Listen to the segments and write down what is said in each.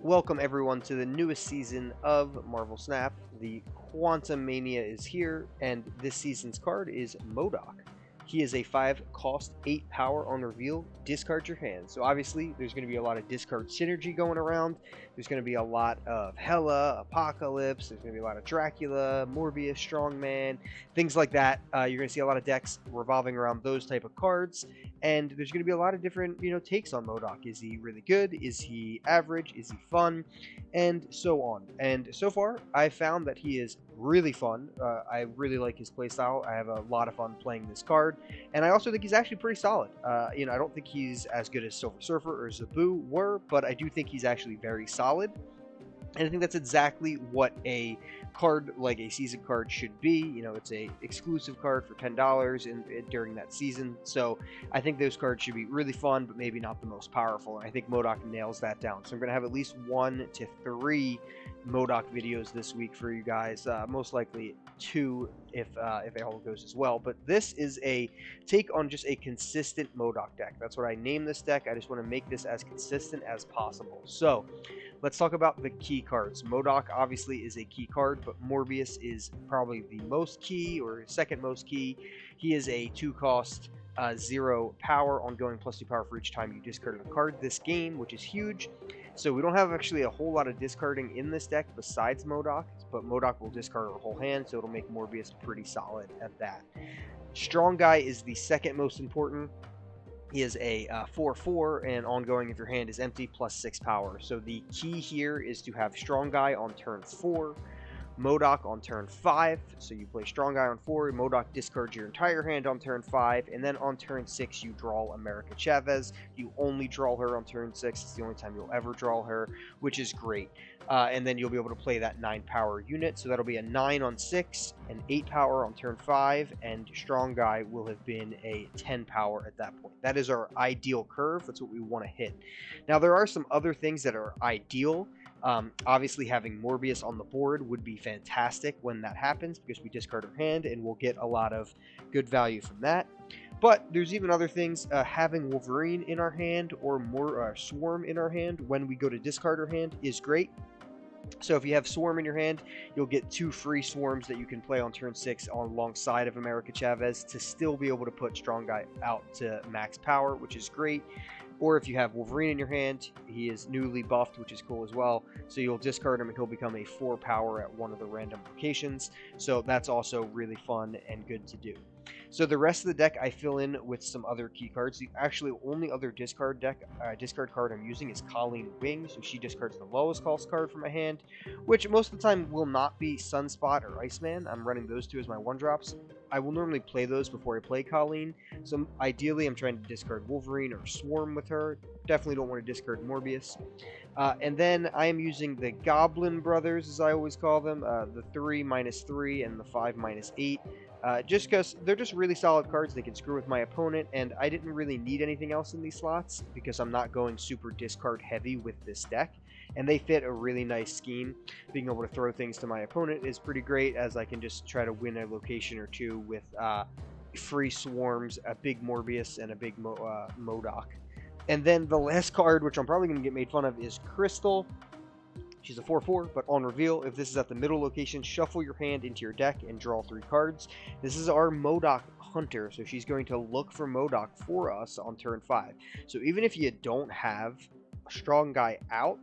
Welcome everyone to the newest season of Marvel Snap. The Quantum Mania is here, and this season's card is MODOK. He is a 5 cost, 8 power on reveal. Discard your hand. So obviously, there's going to be a lot of discard synergy going around. There's going to be a lot of Hela, Apocalypse. There's going to be a lot of Dracula, Morbius, Strongman, things like that. You're going to see a lot of decks revolving around those type of cards. And there's going to be a lot of different, takes on MODOK. Is he really good? Is he average? Is he fun? And so on. And so far, I found that he is really fun. I really like his playstyle. I have a lot of fun playing this card, and I also think he's actually pretty solid. I don't think he's as good as Silver Surfer or Zabu were, but I do think he's actually very solid. And I think that's exactly what a card like a season card should be. It's a exclusive card for $10 during that season. So I think those cards should be really fun, but maybe not the most powerful. And I think MODOK nails that down. So I'm going to have at least 1 to 3 MODOK videos this week for you guys. Most likely 2 if it all goes as well. But this is a take on just a consistent MODOK deck. That's what I named this deck. I just want to make this as consistent as possible. So let's talk about the key cards. MODOK obviously is a key card, but Morbius is probably the most key or second most key. He is a 2 cost, 0 power, ongoing +2 power for each time you discard a card this game, which is huge. So we don't have actually a whole lot of discarding in this deck besides MODOK, but MODOK will discard our whole hand, so it'll make Morbius pretty solid at that. Strong Guy is the second most important. He is a 4/4 and ongoing if your hand is empty, +6 power. So the key here is to have Strong Guy on turn 4, MODOK on turn 5. So you play Strong Guy on 4, MODOK discards your entire hand on turn 5, and then on turn 6 you draw America Chavez. You only draw her on turn 6. It's the only time you'll ever draw her, which is great. And then you'll be able to play that 9 power unit. So that'll be a 9 on 6, an 8 power on turn 5, and Strong Guy will have been a 10 power at that point. That is our ideal curve. That's what we want to hit. Now there are some other things that are ideal. Obviously having Morbius on the board would be fantastic when that happens, because we discard our hand and we'll get a lot of good value from that. But there's even other things. Having Wolverine in our hand or more Swarm in our hand when we go to discard our hand is great. So if you have Swarm in your hand, you'll get 2 free Swarms that you can play on turn 6 alongside of America Chavez to still be able to put Strong Guy out to max power, which is great. Or if you have Wolverine in your hand, he is newly buffed, which is cool as well. So you'll discard him and he'll become a 4 power at one of the random locations. So that's also really fun and good to do. So the rest of the deck I fill in with some other key cards. The actually only other discard card I'm using is Colleen Wing. So she discards the lowest cost card from my hand, which most of the time will not be Sunspot or Iceman. I'm running those 2 as my 1-drops. I will normally play those before I play Colleen. So ideally I'm trying to discard Wolverine or Swarm with her. Definitely don't want to discard Morbius. And then I am using the Goblin Brothers, as I always call them, the 3-3 and the 5-8. Just because they're just really solid cards. They can screw with my opponent, and I didn't really need anything else in these slots because I'm not going super discard heavy with this deck, and they fit a really nice scheme. Being able to throw things to my opponent is pretty great, as I can just try to win a location or 2 with free Swarms, a big Morbius, and a big MODOK. And then the last card, which I'm probably going to get made fun of, is Crystal. She's a 4/4, but on reveal, if this is at the middle location, shuffle your hand into your deck and draw 3 cards. This is our MODOK hunter, so she's going to look for MODOK for us on turn 5. So even if you don't have a Strong Guy out,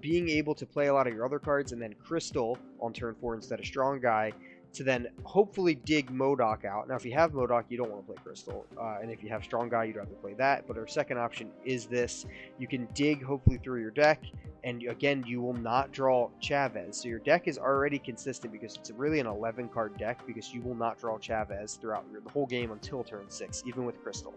being able to play a lot of your other cards and then Crystal on turn 4 instead of Strong Guy to then hopefully dig MODOK out. Now, if you have MODOK, you don't want to play Crystal. And if you have Strong Guy, you don't have to play that. But our second option is this. You can dig hopefully through your deck. And again, you will not draw Chavez. So your deck is already consistent because it's really an 11-card deck, because you will not draw Chavez throughout the whole game until turn 6, even with Crystal.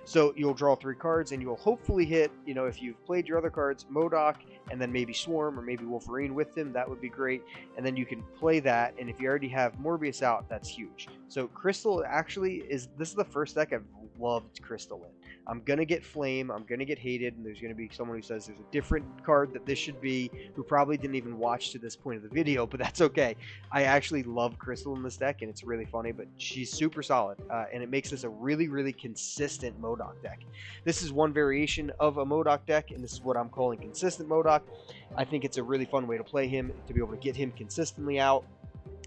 So you'll draw 3 cards, and you'll hopefully hit, if you've played your other cards, MODOK, and then maybe Swarm or maybe Wolverine with them. That would be great. And then you can play that, and if you already have Morbius out, that's huge. So Crystal actually this is the first deck I've loved Crystal in. I'm going to get flame, I'm going to get hated, and there's going to be someone who says there's a different card that this should be, who probably didn't even watch to this point of the video, but that's okay. I actually love Crystal in this deck, and it's really funny, but she's super solid, and it makes this a really, really consistent MODOK deck. This is one variation of a MODOK deck, and this is what I'm calling consistent MODOK. I think it's a really fun way to play him, to be able to get him consistently out,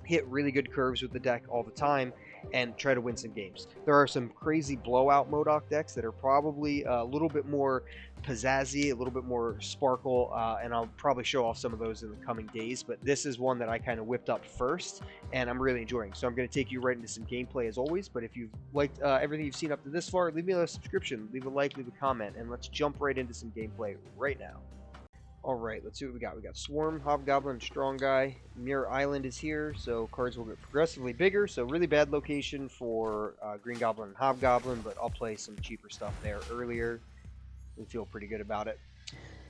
hit really good curves with the deck all the time, and try to win some games. There are some crazy blowout MODOK decks that are probably a little bit more pizzazzy, a little bit more sparkle, and I'll probably show off some of those in the coming days, but this is one that I kind of whipped up first, and I'm really enjoying. So I'm going to take you right into some gameplay as always, but if you've liked everything you've seen up to this far, leave me a subscription, leave a like, leave a comment, and let's jump right into some gameplay right now. Alright, let's see what we got. We got Swarm, Hobgoblin, Strong Guy. Mirror Island is here, so cards will get progressively bigger. So really bad location for Green Goblin and Hobgoblin, but I'll play some cheaper stuff there earlier and feel pretty good about it.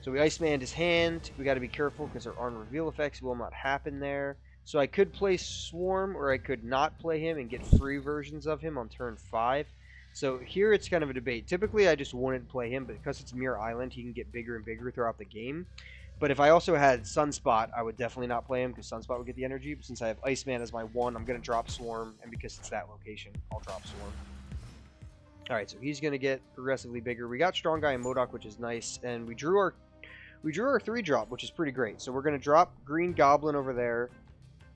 So we Iceman his hand. We got to be careful because our on reveal effects will not happen there. So I could play Swarm, or I could not play him and get free versions of him on turn 5. So here it's kind of a debate. Typically I just wouldn't play him, but because it's Mirror Island, he can get bigger and bigger throughout the game. But if I also had Sunspot, I would definitely not play him because Sunspot would get the energy. But since I have Iceman as my one, I'm going to drop Swarm, and because it's that location, I'll drop Swarm. Alright, so he's going to get progressively bigger. We got Strong Guy and MODOK, which is nice, and we drew our 3-drop, which is pretty great. So we're going to drop Green Goblin over there.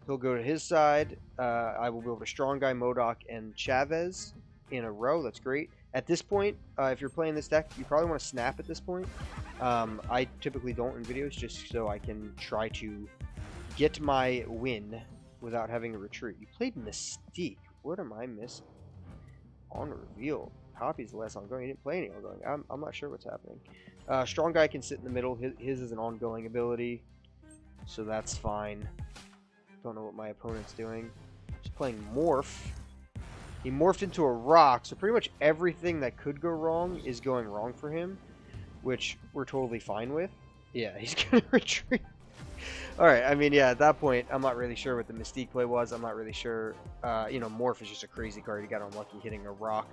He'll go to his side. I will be able to Strong Guy, MODOK, and Chavez in a row. That's great. At this point, if you're playing this deck, you probably want to snap at this point. I typically don't in videos just so I can try to get my win without having a retreat. You played Mystique. What am I missing? On reveal. Copy's the last ongoing. He didn't play any ongoing. I'm not sure what's happening. Strong Guy can sit in the middle. His is an ongoing ability, so that's fine. Don't know what my opponent's doing. He's playing Morph. He morphed into a rock, so pretty much everything that could go wrong is going wrong for him, which we're totally fine with. Yeah, he's going to retreat. Alright, I mean, yeah, at that point, I'm not really sure what the Mystique play was. I'm not really sure. You know, Morph is just a crazy card. He got unlucky hitting a rock.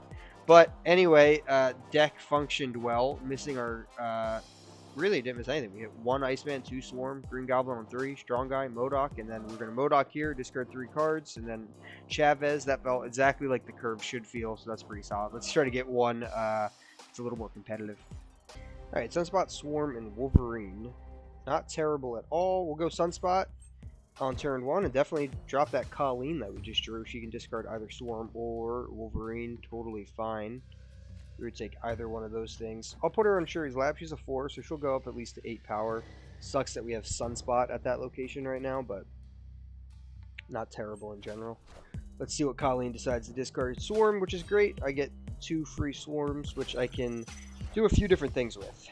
But anyway, deck functioned well. Missing our... really didn't miss anything. We hit 1 Iceman, 2 Swarm, Green Goblin on 3, Strong Guy, MODOK, and then we're going to MODOK here, discard 3 cards, and then Chavez. That felt exactly like the curve should feel, so that's pretty solid. Let's try to get one it's a little more competitive. Alright, Sunspot, Swarm, and Wolverine. Not terrible at all. We'll go Sunspot on turn 1, and definitely drop that Colleen that we just drew. She can discard either Swarm or Wolverine. Totally fine. We would take either one of those things. I'll put her on Shuri's lap. She's a 4, so she'll go up at least to 8 power. Sucks that we have Sunspot at that location right now, but not terrible in general. Let's see what Colleen decides to discard. Swarm, which is great. I get 2 free Swarms, which I can do a few different things with.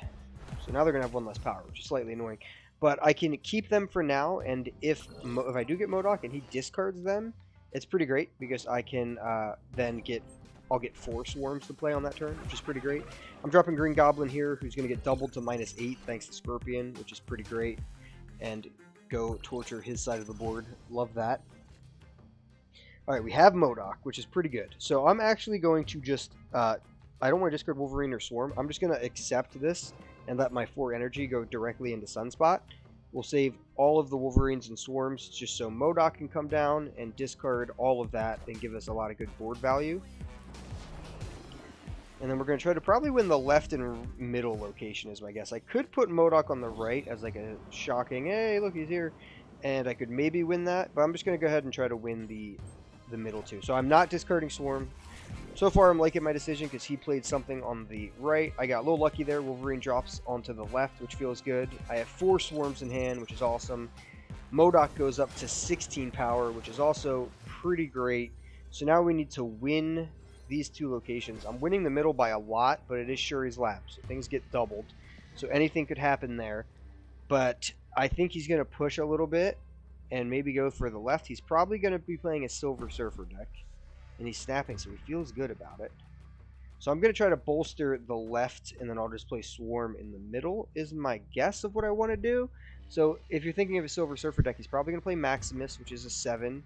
So now they're going to have 1 less power, which is slightly annoying. But I can keep them for now, and if I do get MODOK and he discards them, it's pretty great, because I can then I'll get 4 Swarms to play on that turn, which is pretty great. I'm dropping Green Goblin here, who's going to get doubled to -8 thanks to Scorpion, which is pretty great. And go torture his side of the board. Love that. Alright, we have MODOK, which is pretty good. So I'm actually going to just... I don't want to discard Wolverine or Swarm. I'm just going to accept this and let my 4 energy go directly into Sunspot. We'll save all of the Wolverines and Swarms just so MODOK can come down and discard all of that and give us a lot of good board value. And then we're going to try to probably win the left and middle location is my guess. I could put MODOK on the right as like a shocking, hey, look, he's here. And I could maybe win that, but I'm just going to go ahead and try to win the middle too. So I'm not discarding Swarm. So far, I'm liking my decision because he played something on the right. I got a little lucky there. Wolverine drops onto the left, which feels good. I have 4 Swarms in hand, which is awesome. MODOK goes up to 16 power, which is also pretty great. So now we need to win these 2 locations. I'm winning the middle by a lot, but it is Shuri's lap, so things get doubled. So anything could happen there. But I think he's going to push a little bit and maybe go for the left. He's probably going to be playing a Silver Surfer deck. And he's snapping, so he feels good about it. So I'm going to try to bolster the left, and then I'll just play Swarm in the middle, is my guess of what I want to do. So if you're thinking of a Silver Surfer deck, he's probably going to play Maximus, which is a 7.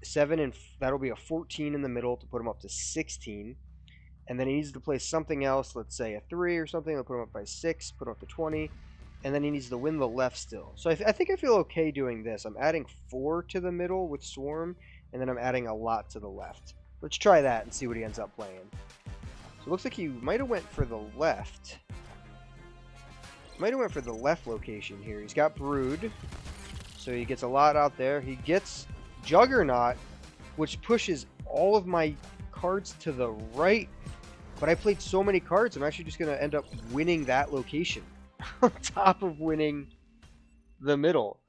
7, and that'll be a 14 in the middle to put him up to 16. and then he needs to play something else, let's say a 3 or something. I'll put him up by 6, put him up to 20, and then he needs to win the left still. So I think I feel okay doing this. I'm adding 4 to the middle with Swarm, and then I'm adding a lot to the left. Let's try that and see what he ends up playing. So it looks like he might have went for the left. Might have went for the left location here. He's got Brood, so he gets a lot out there. He gets Juggernaut, which pushes all of my cards to the right. But I played so many cards, I'm actually just going to end up winning that location on top of winning the middle.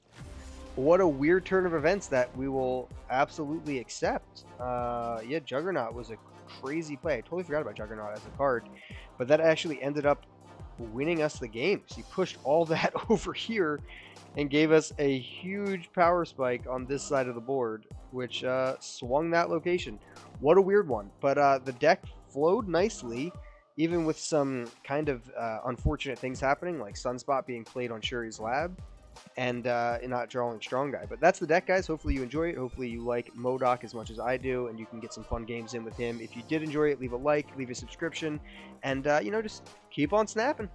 What a weird turn of events that we will absolutely accept. Yeah, Juggernaut was a crazy play. I totally forgot about Juggernaut as a card, but that actually ended up winning us the game. So he pushed all that over here and gave us a huge power spike on this side of the board, which swung that location. What a weird one. But the deck flowed nicely, even with some kind of unfortunate things happening, like Sunspot being played on Shuri's Lab, and not drawing Strong Guy. But that's the deck, guys. Hopefully you enjoy it. Hopefully you like MODOK as much as I do, and you can get some fun games in with him. If you did enjoy it, leave a like, leave a subscription, and, you know, just keep on snapping.